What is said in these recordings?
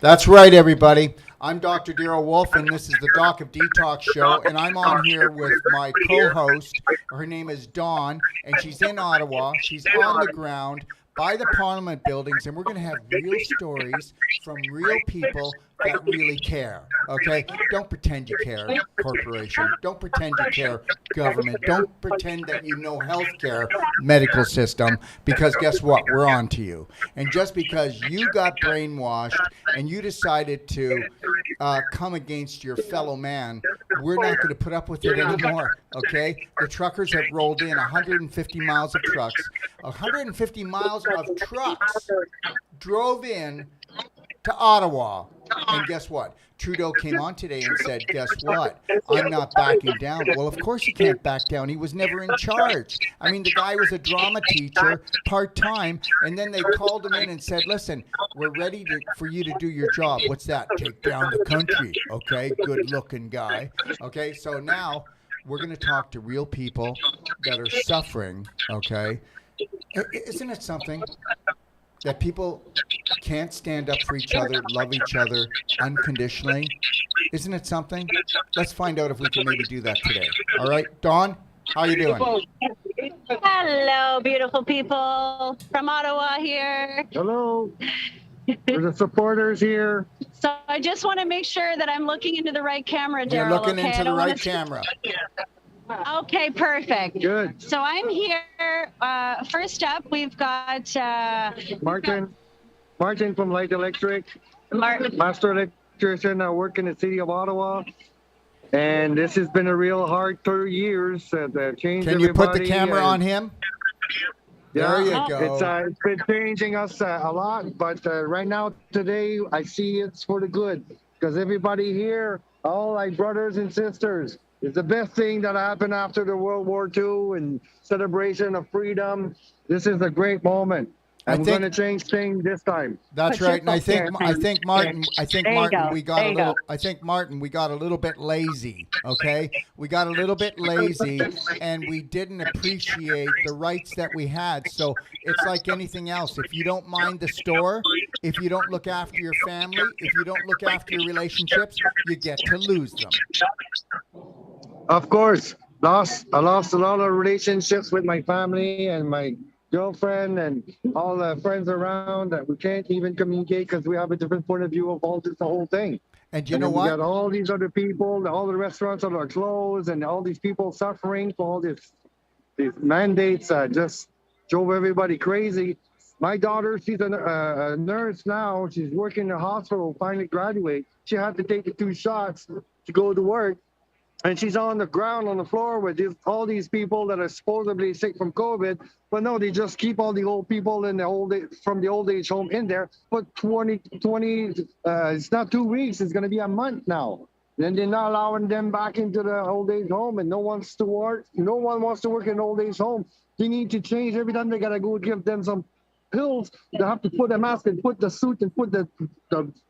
That's right, everybody. I'm Dr. Daryl Wolf, and this is the Doc of Detox show. And I'm on here with my co host. Her name is Dawn, and she's in Ottawa. She's on the ground by the Parliament buildings, and we're going to have real stories from real people that really care. Okay? Don't pretend you care, corporation. Don't pretend you care, government. Don't pretend that you know healthcare, medical system, because guess what? We're on to you. And just because you got brainwashed and you decided to come against your fellow man, we're not going to put up with it anymore. Okay? The truckers have rolled in 150 miles of trucks. 150 miles of trucks drove in to Ottawa. And guess what? Trudeau came on today and said, guess what? I'm not backing down. Well, of course he can't back down. He was never in charge. I mean, the guy was a drama teacher, part-time, and then they called him in and said, listen, we're ready for you to do your job. What's that? Take down the country. Okay, good-looking guy. Okay, so now we're going to talk to real people that are suffering, okay? Isn't it something that people can't stand up for each other, love each other unconditionally? Isn't it something? Let's find out if we can maybe do that today. All right, Dawn, how you doing? Hello, beautiful people from Ottawa here. Hello. There's the supporters here. So I just want to make sure that I'm looking into the right camera, Daryl. You're looking into the right camera. Okay, perfect. Good. So I'm here. First up, we've got Martin from Light Electric, Martin. master electrician. I work in the city of Ottawa. And this has been a real hard 30 years. Can you put the camera on him? There you go. It's been changing us a lot, but right now, today, I see it's for the good. Because everybody here, all my brothers and sisters, it's the best thing that happened after the World War II and celebration of freedom. This is a great moment. And we're going to change things this time. That's right. And I think Martin, we got a little bit lazy. Okay, we got a little bit lazy, and we didn't appreciate the rights that we had. So it's like anything else. If you don't mind the store, if you don't look after your family, if you don't look after your relationships, you get to lose them. Of course, I lost a lot of relationships with my family and my girlfriend and all the friends around that we can't even communicate because we have a different point of view of the whole thing. And you know what? We got all these other people, all the restaurants are closed, and all these people suffering for all these mandates just drove everybody crazy. My daughter, she's a nurse now. She's working in a hospital, finally graduate. She had to take the 2 shots to go to work. And she's on the ground, on the floor with all these people that are supposedly sick from COVID. But no, they just keep all the old people in from the old age home in there. But 20, it's not 2 weeks, it's going to be a month now. Then they're not allowing them back into the old age home, and no one wants to work in an old age home. They need to change. Every time they got to go give them some pills, they have to put a mask and put the suit and put the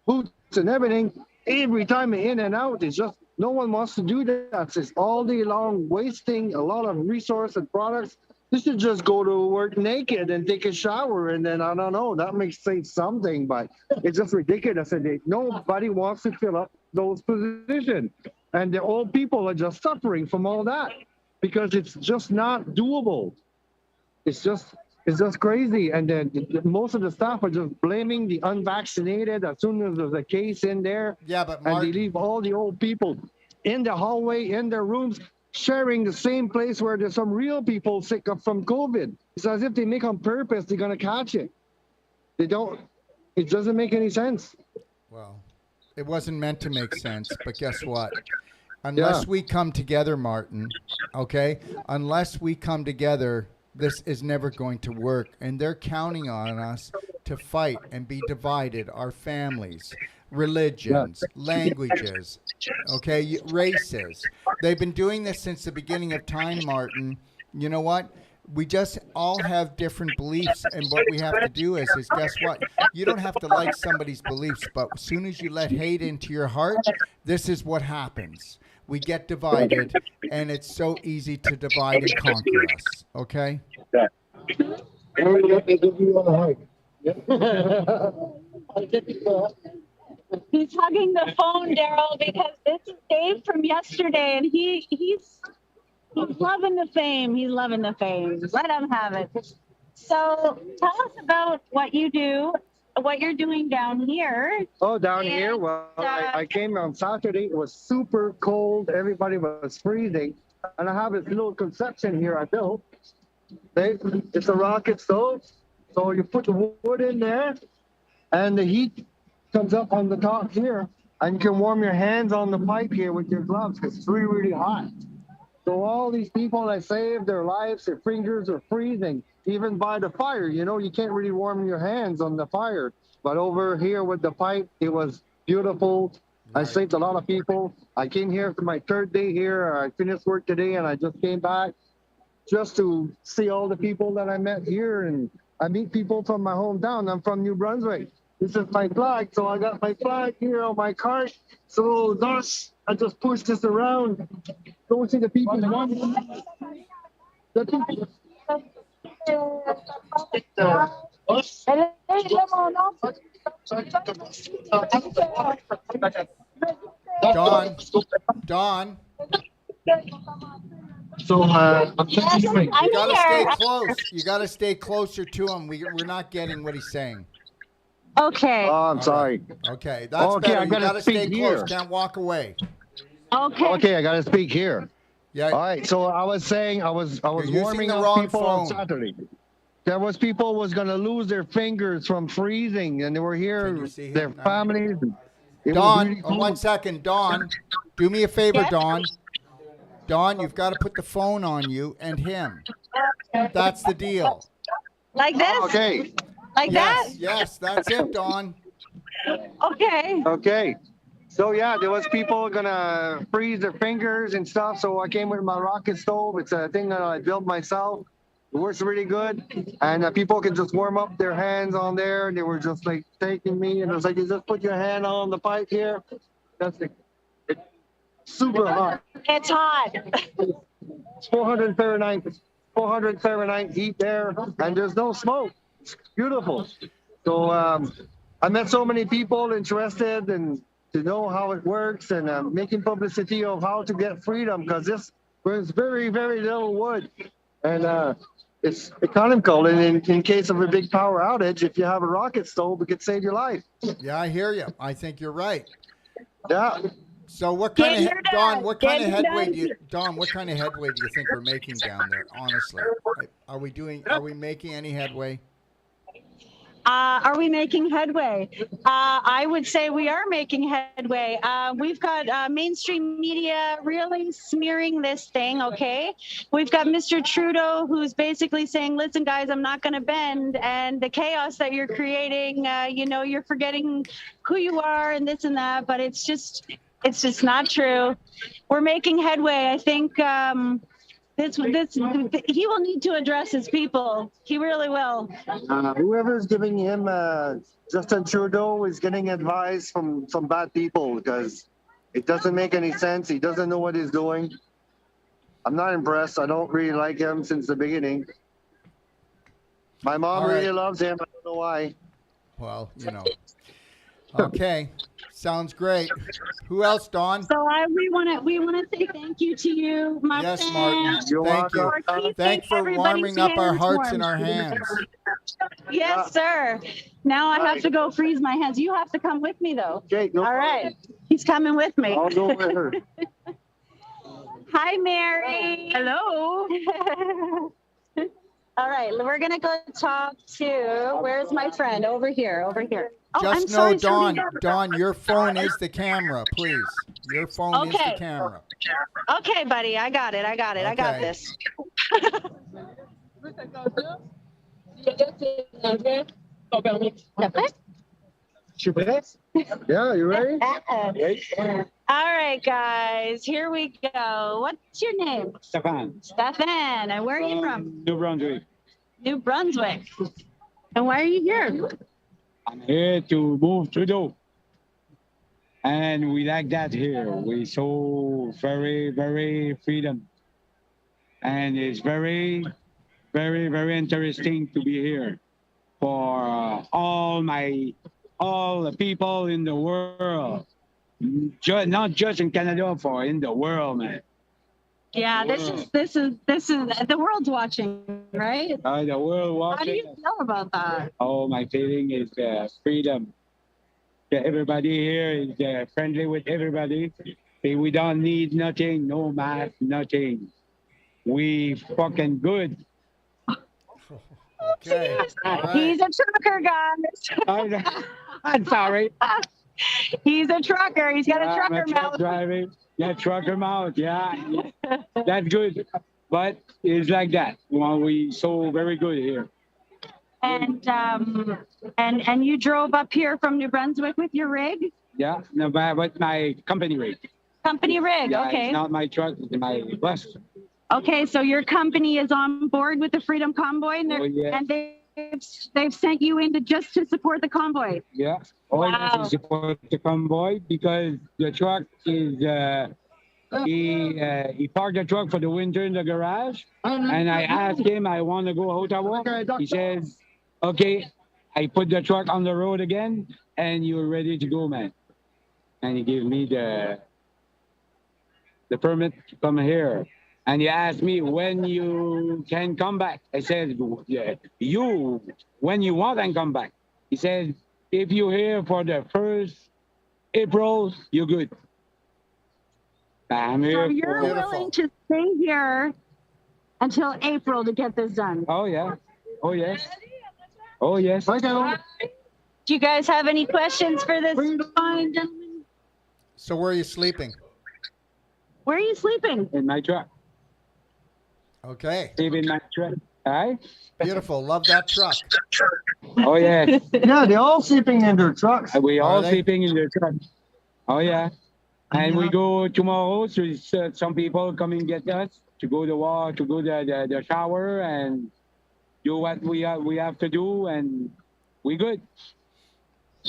boots and everything. Every time in and out, it's just, no one wants to do that. It's all day long, wasting a lot of resource and products. They should just go to work naked and take a shower, and then, I don't know, that makes sense something, but it's just ridiculous. And nobody wants to fill up those positions. And the old people are just suffering from all that because it's just not doable. It's just crazy. And then most of the staff are just blaming the unvaccinated as soon as there's a case in there. Yeah, but and they leave all the old people in the hallway, in their rooms, sharing the same place where there's some real people sick from COVID. It's as if they make on purpose, they're going to catch it. They don't. It doesn't make any sense. Well, it wasn't meant to make sense, but guess what? Unless we come together, Martin, okay? Unless we come together, this is never going to work. And they're counting on us to fight and be divided, our families, religions, languages, okay, races. They've been doing this since the beginning of time, Martin. You know what? We just all have different beliefs, and what we have to do is guess what? You don't have to like somebody's beliefs, but as soon as you let hate into your heart, this is what happens. We get divided, and it's so easy to divide and conquer us, okay? He's hugging the phone, Daryl, because this is Dave from yesterday, and he's loving the fame. He's loving the fame. Let him have it. So tell us about what you do, what you're doing down here. Oh, down here? And, Well, I came on Saturday. It was super cold. Everybody was freezing. And I have this little conception here I built. It's a rocket stove. So you put the wood in there, and the heat comes up on the top here. And you can warm your hands on the pipe here with your gloves because it's really, really hot. So all these people that saved their lives, their fingers are freezing, even by the fire. You know, you can't really warm your hands on the fire. But over here with the pipe, it was beautiful. I saved a lot of people. I came here for my third day here. I finished work today and I just came back just to see all the people that I met here. And I meet people from my hometown. I'm from New Brunswick. This is my flag. So I got my flag here on my cart. So thus, I just push this around. Go see the people. The people. Don, So I'm Yes, thinking, you I'm got to stay here. close. You got to stay closer to him. We're not getting what he's saying. Okay. oh, I'm sorry. Okay, that's Okay, better. I You gotta got to stay speak close. here. Can't walk away. Okay. Okay, I got to speak here. Yeah. All right. So I was saying I was using warming the up wrong people on phone. Saturday. There was people was gonna lose their fingers from freezing, and they were Can here, you see him their now? families. It was Don, really oh, 1 cold. second. Don, do me a favor, Yes? Don. Don, you've got to put the phone on you and him. That's the deal. Like this? Okay. Like Yes, that's it, Don. that? Okay. Okay. So yeah, there was people gonna freeze their fingers and stuff. So I came with my rocket stove. It's a thing that I built myself. It works really good, and people can just warm up their hands on there. And they were just like taking me, and it was like, you just put your hand on the pipe here. That's it. It's super hot. It's hot. It's 400 Fahrenheit. 400 Fahrenheit heat there, and there's no smoke. It's beautiful. So I met so many people interested and to know how it works, and making publicity of how to get freedom, because this was very, very little wood, and it's economical. And in case of a big power outage, if you have a rocket stove, it could save your life. Yeah, I hear you. I think you're right. Yeah. So what Get kind of your Don? dad. What Get kind of your headway dad. do you Don? What kind of headway do you think we're making down there? Honestly, are we making any headway? Are we making headway? I would say we are making headway. We've got mainstream media really smearing this thing, okay? We've got Mr. Trudeau, who's basically saying, listen, guys, I'm not going to bend. And the chaos that you're creating, you're forgetting who you are and this and that. But it's just not true. We're making headway. I think he will need to address his people. He really will. Whoever's giving him Justin Trudeau is getting advice from some bad people, because it doesn't make any sense. He doesn't know what he's doing. I'm not impressed. I don't really like him since the beginning. My mom All right. really loves him. I don't know why. Well, Okay, sounds great. Who else, Don? So we want to say thank you to you, my Yes, friend. Martin. You're Thank you. welcome. Thanks for Everybody's warming up our hands hearts warm. and our hands. Yes, sir. Now I have to go freeze my hands. You have to come with me, though. Okay, no All right. He's coming with me. I'll go with her. Hi, Mary. Hello. All right, we're going to go talk to, where's my friend? Over here. Oh, I'm Just know, sorry, Don, Serena. Don, your phone is the camera, please. Your phone is Okay. the camera. Okay, buddy. I got it. I got Okay. this. Yeah, you ready? All right, guys, here we go. What's your name? Stefan, Stefan. And where are you from? New Brunswick. New Brunswick. And why are you here? I'm here to move Trudeau. And we like that here. We so very, very freedom. And it's very, very, very interesting to be here for all my all the people in the world, not just in Canada, for in the world, man. Yeah, this is the world's watching, right? The world How do you watching. feel about that? Oh, my feeling is freedom. Everybody here is friendly with everybody. We don't need nothing, no mask, nothing. We fucking good. Okay. All right. He's a trucker, guys. I'm sorry. He's a trucker. He's got a I'm trucker truck mouth. driving. Yeah, trucker mouth. Yeah, that's good. But it's like that. Well, we so very good here. And you drove up here from New Brunswick with your rig? Yeah, no, but my company rig. Company rig, Yeah, okay. It's not my truck, it's my bus. Okay, so your company is on board with the Freedom Convoy, and, and they've sent you in just to support the convoy. Yeah. Wow. To support the convoy because the truck is he parked the truck for the winter in the garage, and I asked him I want to go Ottawa. He says, okay. I put the truck on the road again, and you're ready to go, man. And he gave me the permit to come here. And he asked me when you can come back. I said, yeah, when you want and come back. He said, if you're here for the 1st April, you're good. I'm here. So you're willing to stay here until April to get this done? Oh, yeah. Oh, yes. Oh, yes. Do you guys have any questions for this fine gentleman? So where are you sleeping? Where are you sleeping? In my truck. Okay. Sleep in my truck. All right. Beautiful. Love that truck. Oh, yes. Yeah, they're all sleeping in their trucks. We all they? sleeping in the truck. Oh, yeah. And we go tomorrow. So some people come and get us to go to the shower and do what we have to do, and we good.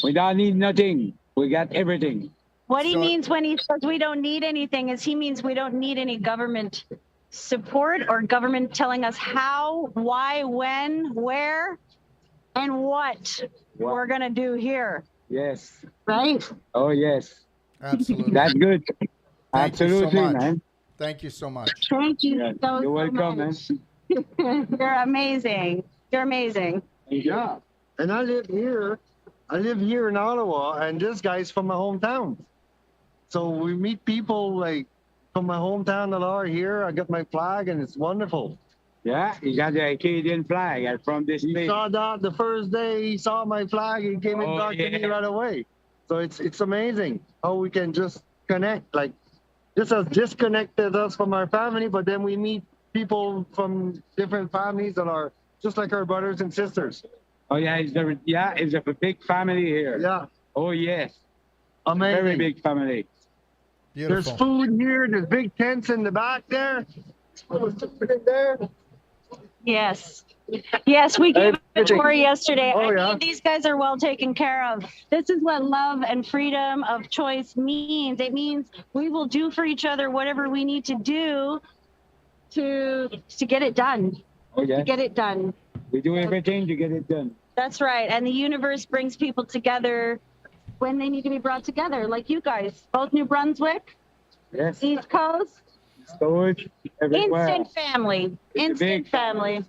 We don't need nothing. We got everything. What he means when he says we don't need anything is he means we don't need any government support or government telling us how, why, when, where, and what we're going to do here. Yes. Right? Oh, yes. Absolutely. That's good. Thank Absolutely, you so much. man. Thank you so much. Thank you Yeah, so, you're welcome, much. man. You're amazing. You're amazing. Yeah. And I live here in Ottawa, and this guy's from my hometown. So we meet people like from my hometown that are here. I got my flag, and it's wonderful. Yeah, he got the Canadian flag from this He place. saw that the first day he saw my flag, he came and talked to me right away. So it's amazing how we can just connect. Like this has disconnected us from our family, but then we meet people from different families that are just like our brothers and sisters. Oh, yeah, it's a big family here. Yeah. Oh, yes. Amazing. Very big family. Beautiful. There's food here. There's big tents in the back there. There's food in there. Yes. Yes, we gave a tour yesterday. Oh, I yeah. mean, these guys are well taken care of. This is what love and freedom of choice means. It means we will do for each other whatever we need to do to get it done. Oh, yeah. To get it done. We do everything to get it done. That's right. And the universe brings people together when they need to be brought together, like you guys, both New Brunswick, Yes. East Coast. Storage everywhere. Instant family. It's Instant big. family.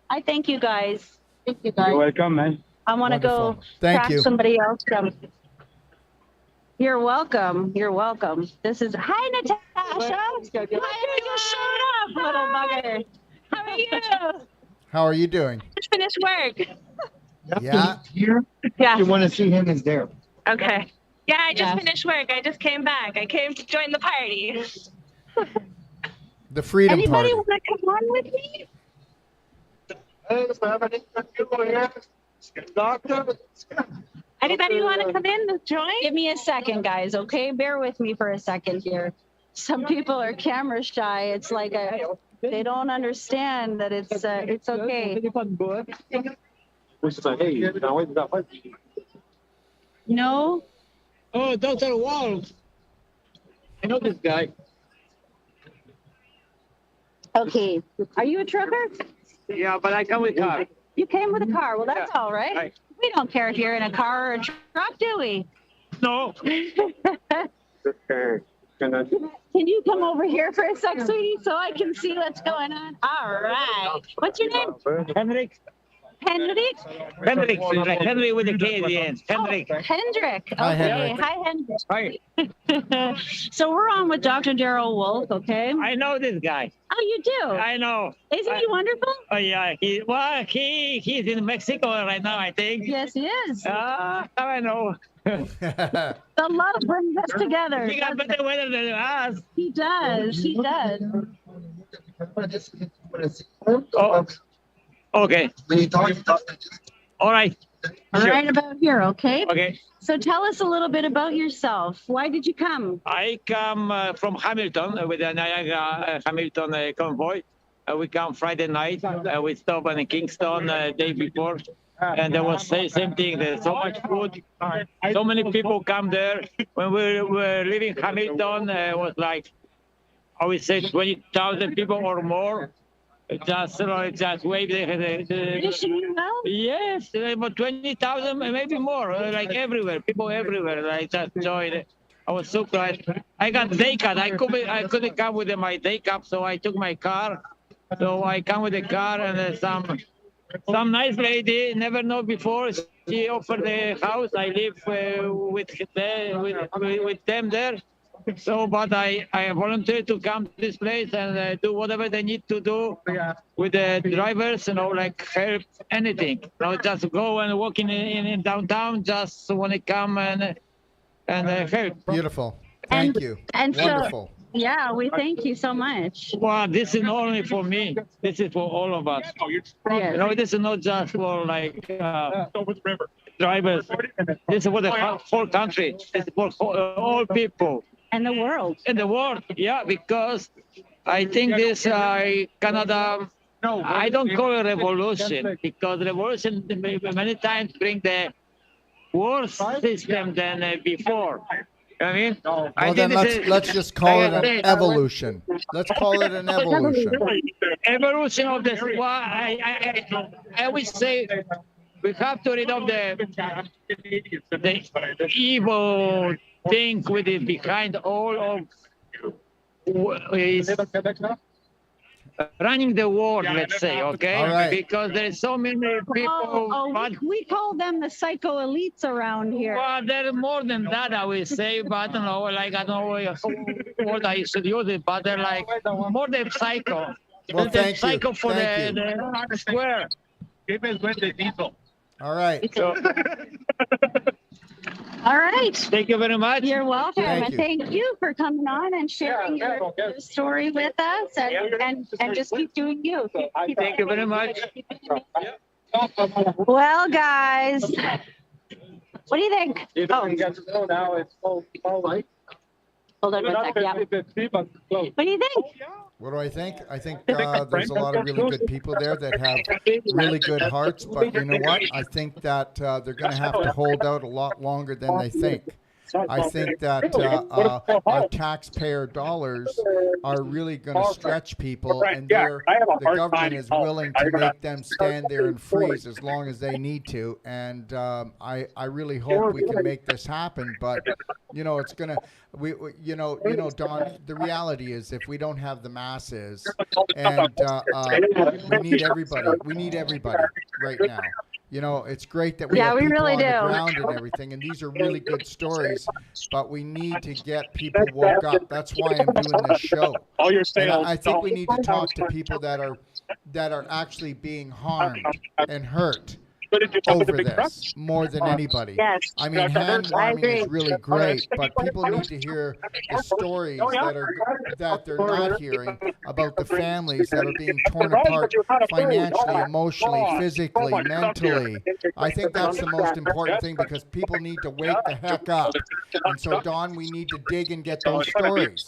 I thank you guys. Thank you guys. You're welcome, man. I want to go Wonderful. Thank track you. somebody else down. You're welcome. You're welcome. This is hi Natasha. Hi, you showed up, little bugger. How are you? How are you doing? Just finished work. Yeah. Here, Yeah. you want to see him is there. Okay. Yeah, I just Yeah. finished work. I just came back. I came to join the party. The Freedom Anybody Party. want to come on with me? Doctor. Anybody want to come in to join? Give me a second, guys. Okay, bear with me for a second here. Some people are camera shy. It's like they don't understand that it's okay. No. Oh, Dr. Wall. I know this guy. Okay. Are you a trucker? Yeah, but I come with car. You came with a car. Well, that's all right. We don't care if you're in a car or a truck, do we? No. Can you come over here for a sec, sweetie, so I can see what's going on? All right. What's your name? Hendrik. Hendrik? Hendrik. Like Henry with a K at the end. Hendrik. Oh, Hendrik. Hi, Okay. Hendrik. Hi, Hendrik. Hi. So we're on with Dr. Daryl Wolf, okay? I know this guy. Oh, you do? I know. Isn't he wonderful? Oh yeah. He's in Mexico right now, I think. Yes, he is. I know. The love brings us together. He got better weather than us. He does. He does. Oh. Okay. All right. Right about here, okay? Okay. So tell us a little bit about yourself. Why did you come? I come from Hamilton with the Niagara Hamilton convoy. We come Friday night. We stop in Kingston day before. And there was the same thing. There's so much food. So many people come there. When we were leaving Hamilton, it was like, I would say 20,000 people or more. Just wave the Wishing you well? yes, about 20,000, maybe more, like everywhere, people everywhere. Like just joined. I was so glad. I got day card. I couldn't come with my day cab, so I took my car. So I come with the car and some nice lady, never know before. She offered the house. I live with them there. So, but I volunteered to come to this place and do whatever they need to do with the drivers, like help anything. Just go and walk in downtown, just want to come and help. Beautiful. Thank you. And Wonderful. Yeah, we thank you so much. Well, this is not only for me. This is for all of us. Yes. This is not just for drivers. This is for the whole country. This is for all people. And the world. In the world, yeah, because I think this Canada, I don't call it revolution, because revolution many times bring the worse system than before. I mean, Well, then let's just call it an evolution. Let's call it an evolution. Evolution of this. Well, I always say we have to rid of the evil thing with it behind all of is running the world, let's say, okay? All right. Because there's so many people. We call them the psycho elites around here. Well, there's more than that, I will say, but I don't know what I should use it, but they're like more than psycho. Well, The thank you. psycho for Thank you. the square. All right. So, All right. thank you very much. You're welcome. Thank And you. thank you for coming on and sharing your story with us and just keep doing you. Thank you very much. Well, guys, what do you think? Hold on one second. Yeah. What do you think? What do I think? I think there's a lot of really good people there that have really good hearts. But you know what? I think that they're going to have to hold out a lot longer than they think. I think that our taxpayer dollars are really going to stretch people, and the government is willing to make them stand there and freeze as long as they need to. And I really hope we can make this happen. But it's gonna. Don. The reality is, if we don't have the masses, and we need everybody. We need everybody right now. It's great that we have we people really on the do. ground and everything, and these are really good stories, but we need to get people woke up. That's why I'm doing this show. And I think we need to talk to people that are actually being harmed and hurt over this more than anybody. Yes. I mean, hand warming is really great, but people need to hear the stories that they're not hearing about the families that are being torn apart financially, emotionally, physically, mentally. I think that's the most important thing, because people need to wake the heck up. And so, Don, we need to dig and get those stories.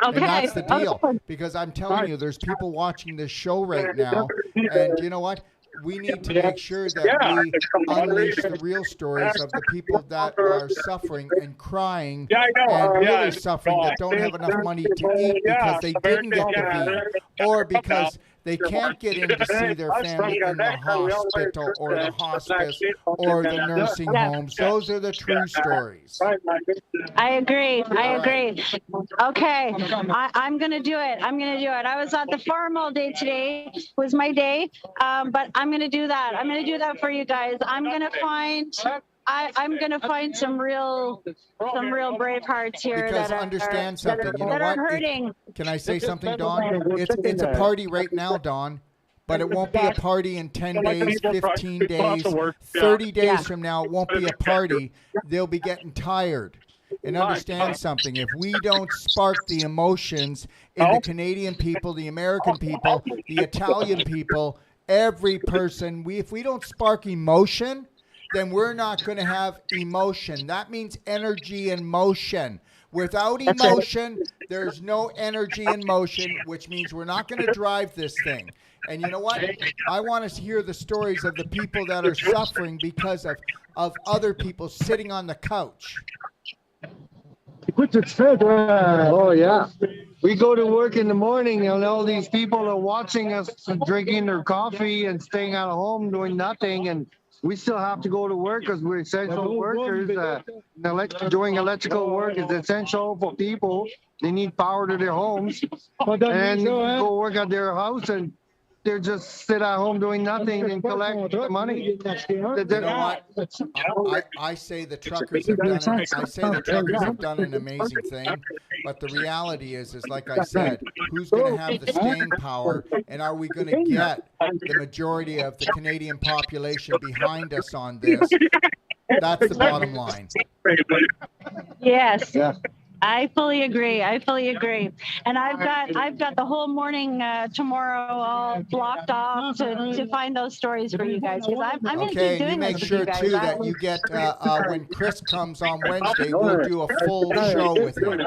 And that's the deal, because I'm telling you, there's people watching this show right now, and you know what? We need to make sure that we unleash the real stories of the people that are suffering and crying and really suffering, that don't have enough money to eat because they didn't get the V, or because They can't get in to see their family in the hospital or the hospice or the nursing homes. Those are the true stories. I agree. I All right. agree. Okay. I'm going to do it. I'm going to do it. I was at the farm all day today. It was my day. But I'm going to do that. I'm going to do that for you guys. I'm going to find some real brave hearts here Because that understand something, you know that are what? hurting. Can I say something, Dawn? It's a party right now, Dawn, but it won't be a party in 10 days, 15 days, 30 days from now. It won't be a party. They'll be getting tired. And understand something. If we don't spark the emotions in the Canadian people, the American people, the Italian people, every person, if we don't spark emotion, then we're not going to have emotion. That means energy and motion. Without emotion, there's no energy and motion, which means we're not going to drive this thing. And you know what? I want to hear the stories of the people that are suffering because of other people sitting on the couch. Oh, yeah. We go to work in the morning and all these people are watching us drinking their coffee and staying at home doing nothing. And we still have to go to work because we're essential workers. Doing electrical work is essential for people. They need power to their homes. And go work at their house and they're just sit at home doing nothing and collect the money. You know what? I say the truckers have done it. I say the truckers have done an amazing thing, but the reality is like I said, who's going to have the staying power, and are we going to get the majority of the Canadian population behind us on this? That's the bottom line. Yes. Yeah. I fully agree. And I've got the whole morning tomorrow all blocked off to find those stories for you guys, because I'm going to keep doing you make this sure with you guys. too that you get when Chris comes on Wednesday, we'll do a full show with him.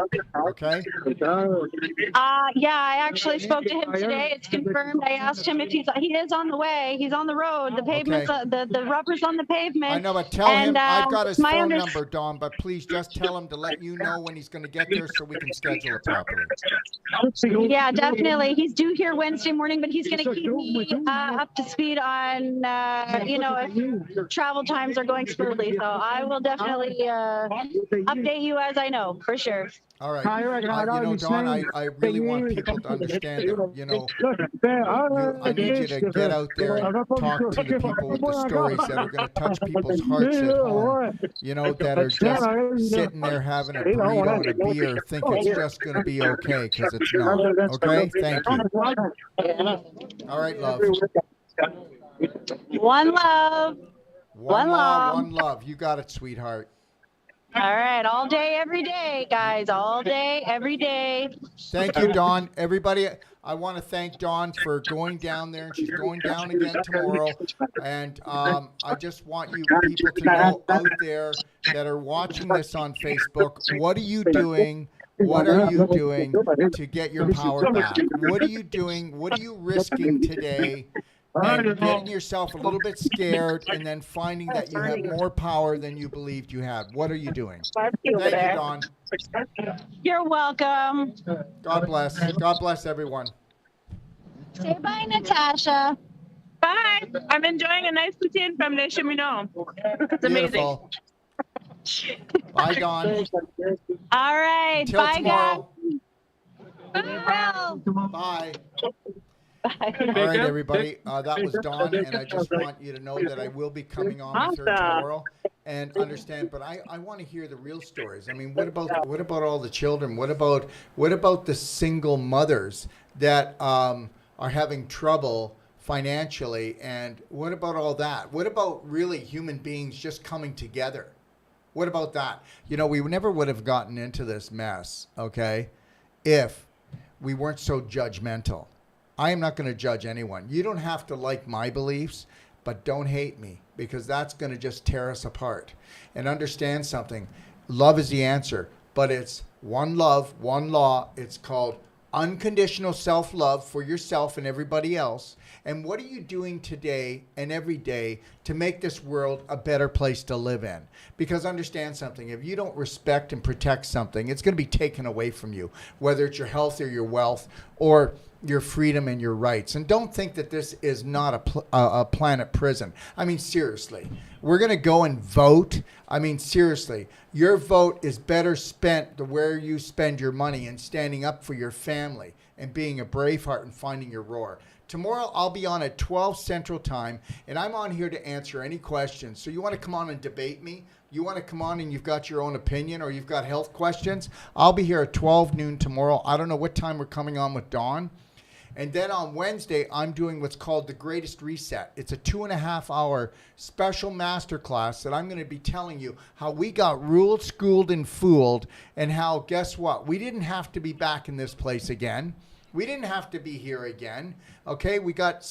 Okay? Yeah, I actually spoke to him today. It's confirmed. I asked him if he is on the way. He's on the road. The pavement's the rubber's on the pavement. I know, but tell him I've got his phone number, Dawn. But please just tell him to let you know when he's going to get there so we can schedule it properly. Yeah, definitely. He's due here Wednesday morning, but he's going to keep me up to speed on, if travel times are going smoothly. So I will definitely update you as I know, for sure. All right. Dawn, I really want people to understand that, I need you to get out there and talk to the people with the stories that are going to touch people's hearts at home, that are just sitting there having a burrito and a beer, think it's just going to be okay, because it's not. Okay? Thank you. All right, love. One love. One love. You got it, sweetheart. All right, all day, every day, guys. All day, every day. Thank you, Dawn. Everybody, I want to thank Dawn for going down there, and she's going down again tomorrow. And I just want you people to know out there that are watching this on Facebook, what are you doing? What are you doing to get your power back? What are you doing? What are you risking today? And getting yourself a little bit scared and then finding that you have more power than you believed you had. What are you doing? Thank you, Dawn. You're welcome. God bless. God bless everyone. Say bye, Natasha. Bye. I'm enjoying a nice poutine from Les Cheminots. It's amazing. Beautiful. Bye, Dawn. All right. Until bye, tomorrow. guys. Bye. Bye. All right, everybody. That was Dawn, and I just want you to know that I will be coming on with her tomorrow. And understand, but I want to hear the real stories. I mean, what about all the children? What about the single mothers that are having trouble financially? And what about all that? What about really human beings just coming together? What about that? We never would have gotten into this mess, okay, if we weren't so judgmental. I am not going to judge anyone. You don't have to like my beliefs, but don't hate me, because that's going to just tear us apart. And understand something. Love is the answer, but it's one love, one law. It's called unconditional self-love for yourself and everybody else. And what are you doing today and every day to make this world a better place to live in? Because understand something, if you don't respect and protect something, it's going to be taken away from you, whether it's your health or your wealth or your freedom and your rights. And don't think that this is not a planet prison. I mean, seriously, we're going to go and vote. I mean, seriously, your vote is better spent to where you spend your money and standing up for your family and being a braveheart and finding your roar. Tomorrow, I'll be on at 12 Central Time, and I'm on here to answer any questions. So you want to come on and debate me? You want to come on and you've got your own opinion or you've got health questions? I'll be here at 12 noon tomorrow. I don't know what time we're coming on with Dawn. And then on Wednesday, I'm doing what's called the Greatest Reset. It's a 2.5-hour special masterclass that I'm going to be telling you how we got ruled, schooled, and fooled, and how, guess what? We didn't have to be back in this place again. We didn't have to be here again. Okay, we got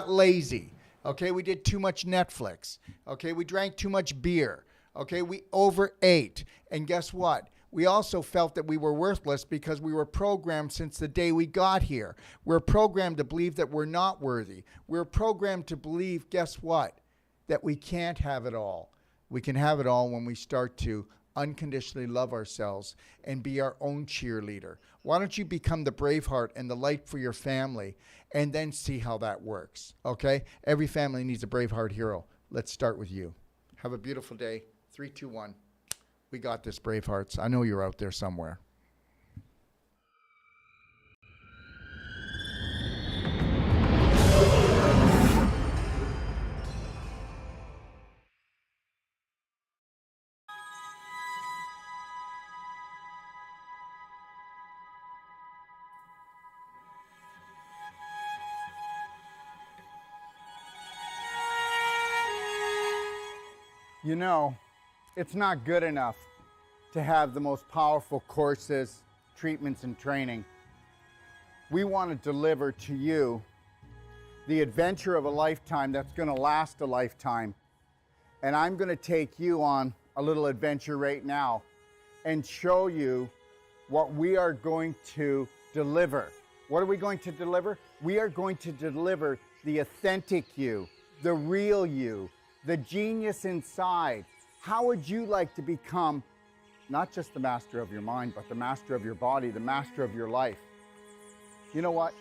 lazy. Okay, we did too much Netflix. Okay, we drank too much beer. Okay, we overate. And guess what? We also felt that we were worthless because we were programmed since the day we got here. We're programmed to believe that we're not worthy. We're programmed to believe, guess what? That we can't have it all. We can have it all when we start to unconditionally love ourselves and be our own cheerleader. Why don't you become the braveheart and the light for your family and then see how that works, okay? Every family needs a braveheart hero. Let's start with you. Have a beautiful day. 3, 2, 1. We got this, Bravehearts. I know you're out there somewhere. You know, it's not good enough to have the most powerful courses, treatments, and training. We want to deliver to you the adventure of a lifetime that's going to last a lifetime. And I'm going to take you on a little adventure right now and show you what we are going to deliver. What are we going to deliver? We are going to deliver the authentic you, the real you, the genius inside. How would you like to become not just the master of your mind, but the master of your body, the master of your life? You know what?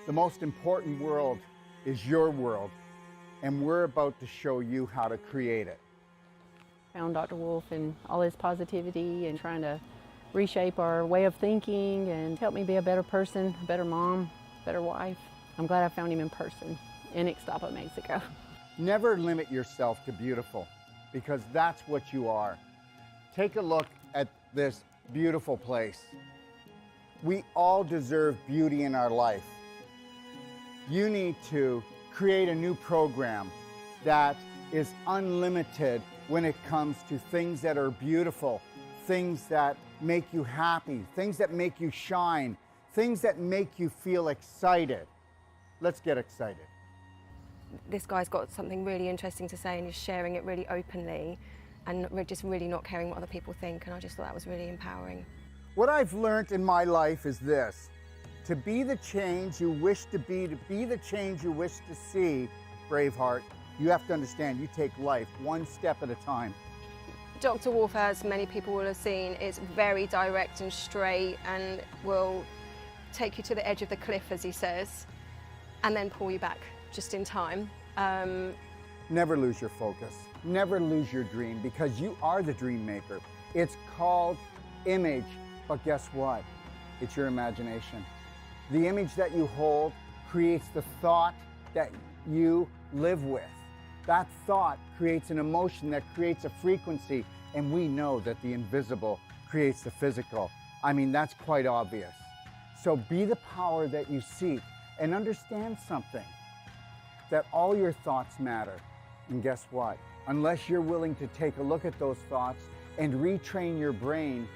The most important world is your world, and we're about to show you how to create it. Found Dr. Wolf and all his positivity and trying to reshape our way of thinking and help me be a better person, a better mom, better wife. I'm glad I found him in person in Ixtapa, Mexico. Never limit yourself to beautiful, because that's what you are. Take a look at this beautiful place. We all deserve beauty in our life. You need to create a new program that is unlimited when it comes to things that are beautiful, things that make you happy, things that make you shine, things that make you feel excited. Let's get excited. This guy's got something really interesting to say and he's sharing it really openly and we're just really not caring what other people think, and I just thought that was really empowering. What I've learned in my life is this: to be the change you wish to be the change you wish to see, Braveheart, you have to understand you take life one step at a time. Dr. Wolf, as many people will have seen, is very direct and straight and will take you to the edge of the cliff, as he says, and then pull you back just in time. Never lose your focus. Never lose your dream, because you are the dream maker. It's called image, but guess what? It's your imagination. The image that you hold creates the thought that you live with. That thought creates an emotion that creates a frequency, and we know that the invisible creates the physical. I mean, that's quite obvious. So be the power that you seek, and understand something, that all your thoughts matter. And guess what? Unless you're willing to take a look at those thoughts and retrain your brain,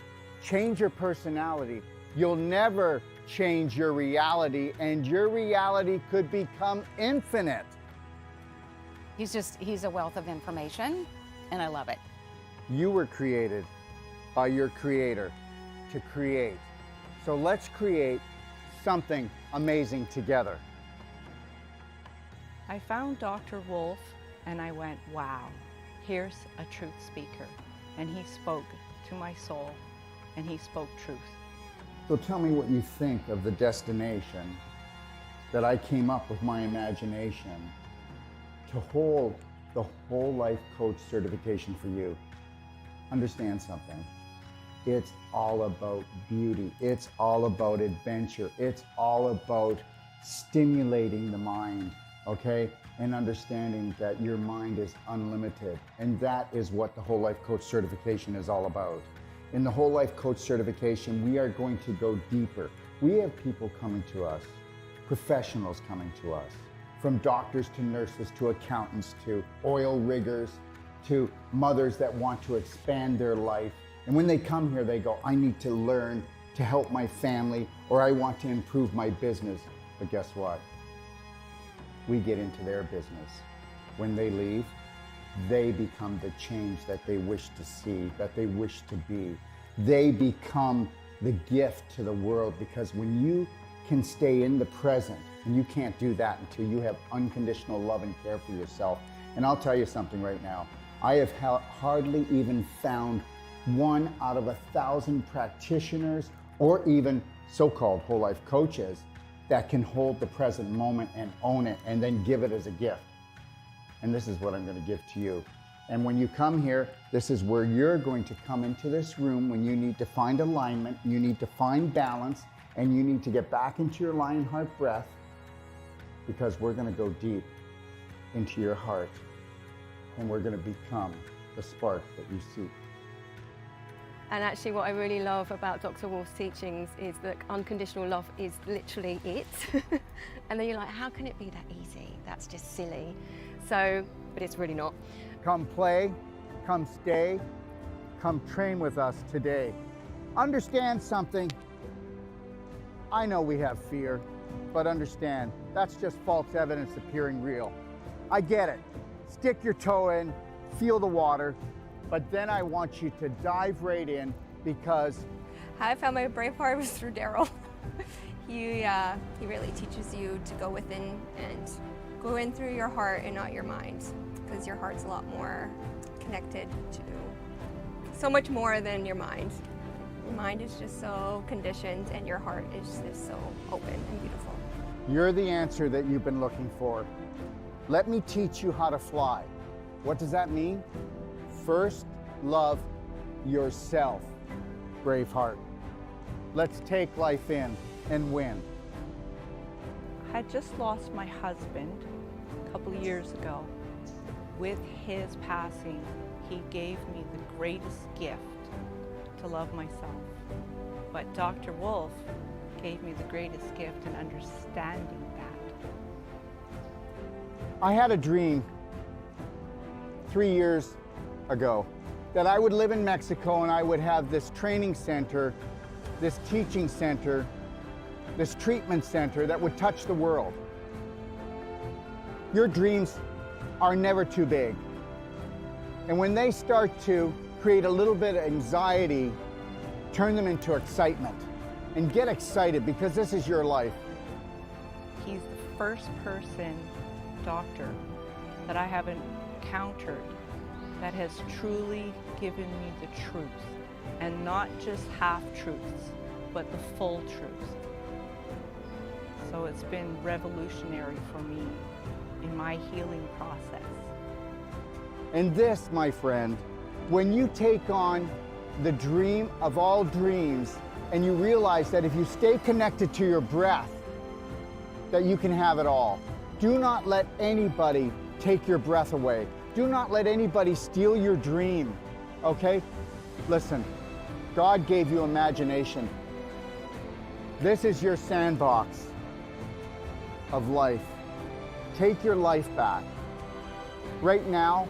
change your personality, you'll never change your reality, and your reality could become infinite. He's a wealth of information, and I love it. You were created by your creator to create. So let's create something amazing together. I found Dr. Wolf and I went, wow, here's a truth speaker. And he spoke to my soul and he spoke truth. So tell me what you think of the destination that I came up with my imagination to hold the whole life coach certification for you. Understand something. It's all about beauty. It's all about adventure. It's all about stimulating the mind, okay? And understanding that your mind is unlimited. And that is what the whole life coach certification is all about. In the whole life coach certification, we are going to go deeper. We have people coming to us, professionals coming to us, from doctors to nurses to accountants to oil riggers to mothers that want to expand their life. And when they come here, they go, I need to learn to help my family, or I want to improve my business. But guess what? We get into their business. When they leave, they become the change that they wish to see, that they wish to be. They become the gift to the world, because when you can stay in the present, and you can't do that until you have unconditional love and care for yourself. And I'll tell you something right now. I have hardly even found 1 out of 1,000 practitioners or even so-called whole life coaches that can hold the present moment and own it and then give it as a gift. And this is what I'm going to give to you. And when you come here, this is where you're going to come into this room when you need to find alignment, you need to find balance, and you need to get back into your lion heart breath, because we're going to go deep into your heart and we're going to become the spark that you seek. And actually what I really love about Dr. Wolf's teachings is that unconditional love is literally it. And then you're like, how can it be that easy? That's just silly. So, but it's really not. Come play, come stay, come train with us today. Understand something. I know we have fear, but understand, that's just false evidence appearing real. I get it. Stick your toe in, feel the water, but then I want you to dive right in, because how I found my brave heart was through Daryl. He really teaches you to go within and go in through your heart and not your mind, because your heart's a lot more connected to so much more than your mind. Your mind is just so conditioned and your heart is just so open and beautiful. you're the answer that you've been looking for. Let me teach you how to fly. What does that mean? First, love yourself, Braveheart. Let's take life in and win. I just lost my husband a couple of years ago. With his passing, he gave me the greatest gift to love myself. But Dr. Wolf gave me the greatest gift in understanding that. I had a dream 3 years ago that I would live in Mexico and I would have this training center, this teaching center, this treatment center that would touch the world. Your dreams are never too big. And when they start to create a little bit of anxiety, turn them into excitement. And get excited, because this is your life. He's the first person, doctor, that I have encountered that has truly given me the truth. And not just half-truths, but the full truth. So it's been revolutionary for me in my healing process. And this, my friend, when you take on the dream of all dreams and you realize that if you stay connected to your breath, that you can have it all. Do not let anybody take your breath away. Do not let anybody steal your dream, okay? Listen, God gave you imagination. This is your sandbox of life. Take your life back. Right now,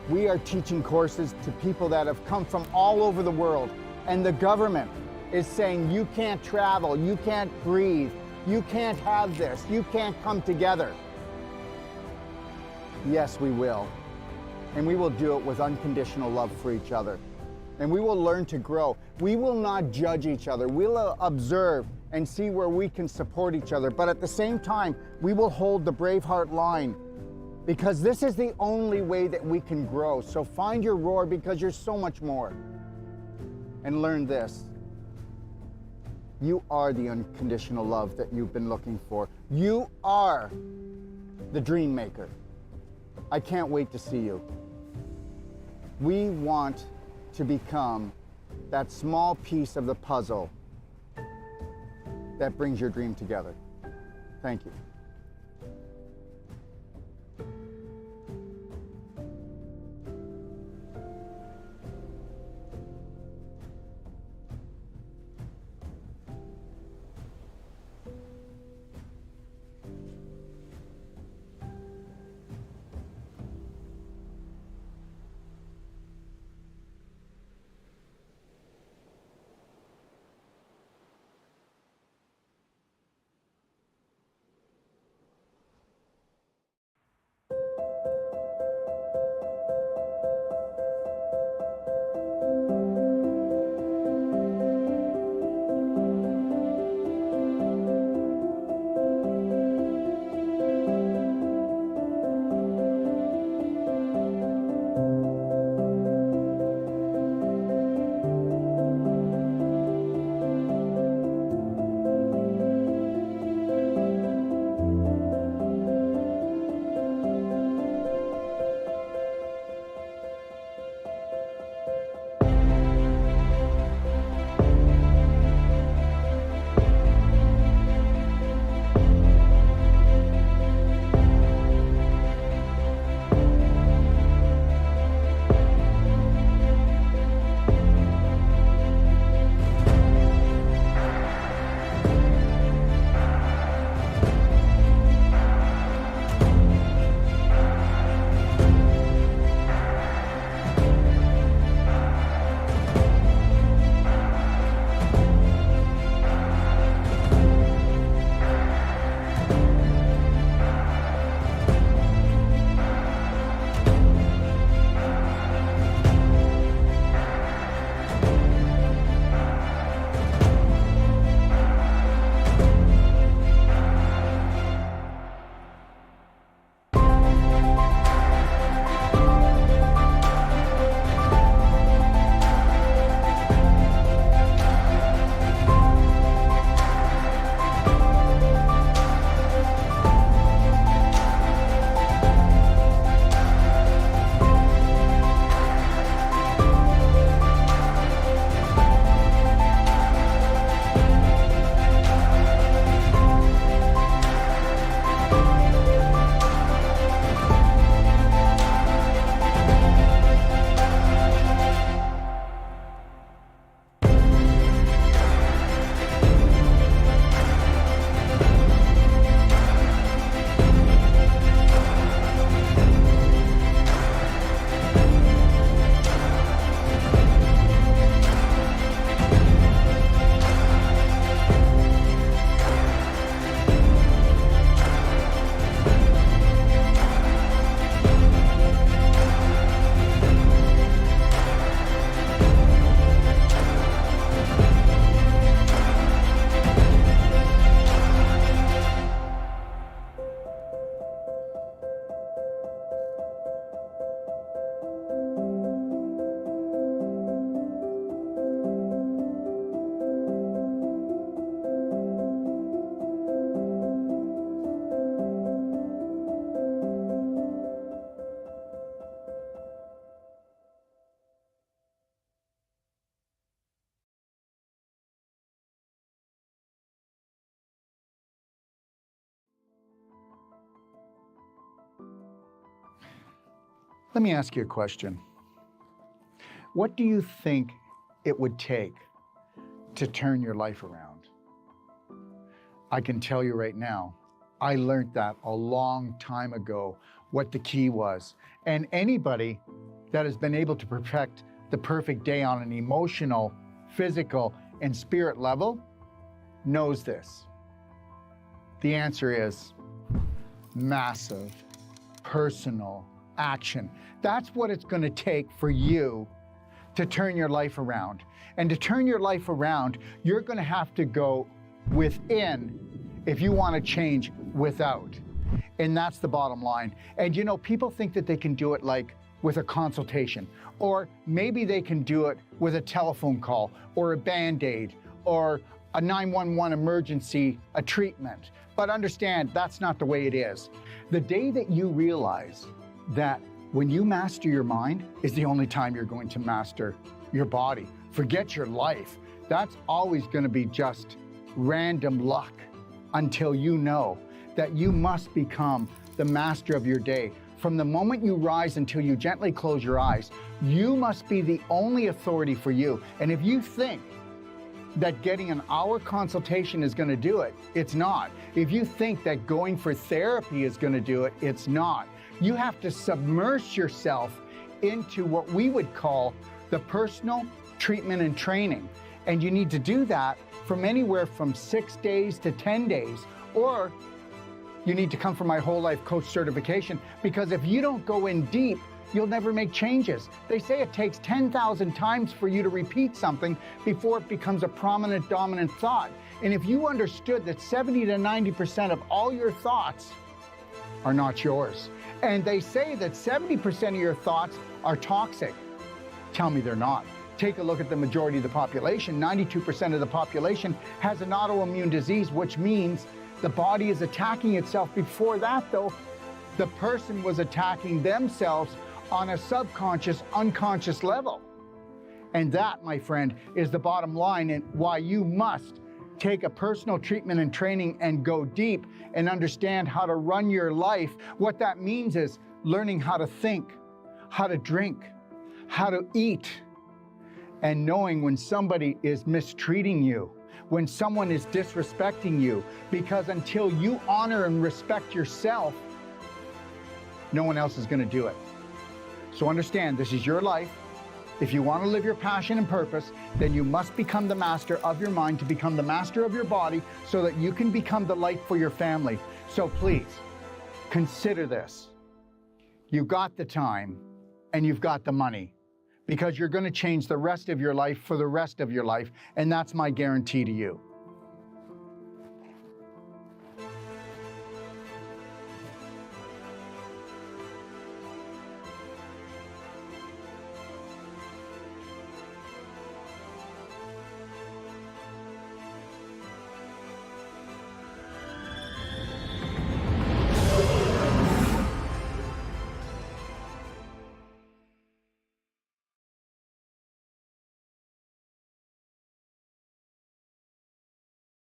we are teaching courses to people that have come from all over the world, and the government is saying you can't travel, you can't breathe, you can't have this, you can't come together. Yes, we will. And we will do it with unconditional love for each other. And we will learn to grow. We will not judge each other. We'll observe and see where we can support each other. But at the same time, we will hold the Braveheart line, because this is the only way that we can grow. So find your roar, because you're so much more. And learn this. You are the unconditional love that you've been looking for. You are the dream maker. I can't wait to see you. We want to become that small piece of the puzzle that brings your dream together. Thank you. Let me ask you a question. What do you think it would take to turn your life around? I can tell you right now, I learned that a long time ago, what the key was. And anybody that has been able to perfect the perfect day on an emotional, physical, and spirit level knows this. The answer is massive, personal action. That's what it's going to take for you to turn your life around. And to turn your life around, you're going to have to go within if you want to change without. And that's the bottom line. And you know, people think that they can do it like with a consultation, or maybe they can do it with a telephone call or a Band-Aid or a 911 emergency, a treatment. But understand, that's not the way it is. The day that you realize that when you master your mind is the only time you're going to master your body. Forget your life. That's always going to be just random luck until you know that you must become the master of your day. From the moment you rise until you gently close your eyes, you must be the only authority for you. And if you think that getting an hour consultation is going to do it, it's not. If you think that going for therapy is going to do it, it's not. You have to submerge yourself into what we would call the personal treatment and training. And you need to do that from anywhere from 6 days to 10 days, or you need to come for my whole life coach certification, because if you don't go in deep, you'll never make changes. They say it takes 10,000 times for you to repeat something before it becomes a prominent, dominant thought. And if you understood that 70 to 90% of all your thoughts are not yours, and they say that 70% of your thoughts are toxic, tell me they're not. Take a look at the majority of the population. 92% of the population has an autoimmune disease, which means the body is attacking itself. Before that, though, the person was attacking themselves on a subconscious, unconscious level. And that, my friend, is the bottom line, and why you must take a personal treatment and training and go deep and understand how to run your life. What that means is learning how to think, how to drink, how to eat, and knowing when somebody is mistreating you, when someone is disrespecting you, because until you honor and respect yourself, no one else is going to do it. So understand, this is your life. If you want to live your passion and purpose, then you must become the master of your mind to become the master of your body so that you can become the light for your family. So please, consider this. You've got the time and you've got the money, because you're going to change the rest of your life for the rest of your life, and that's my guarantee to you.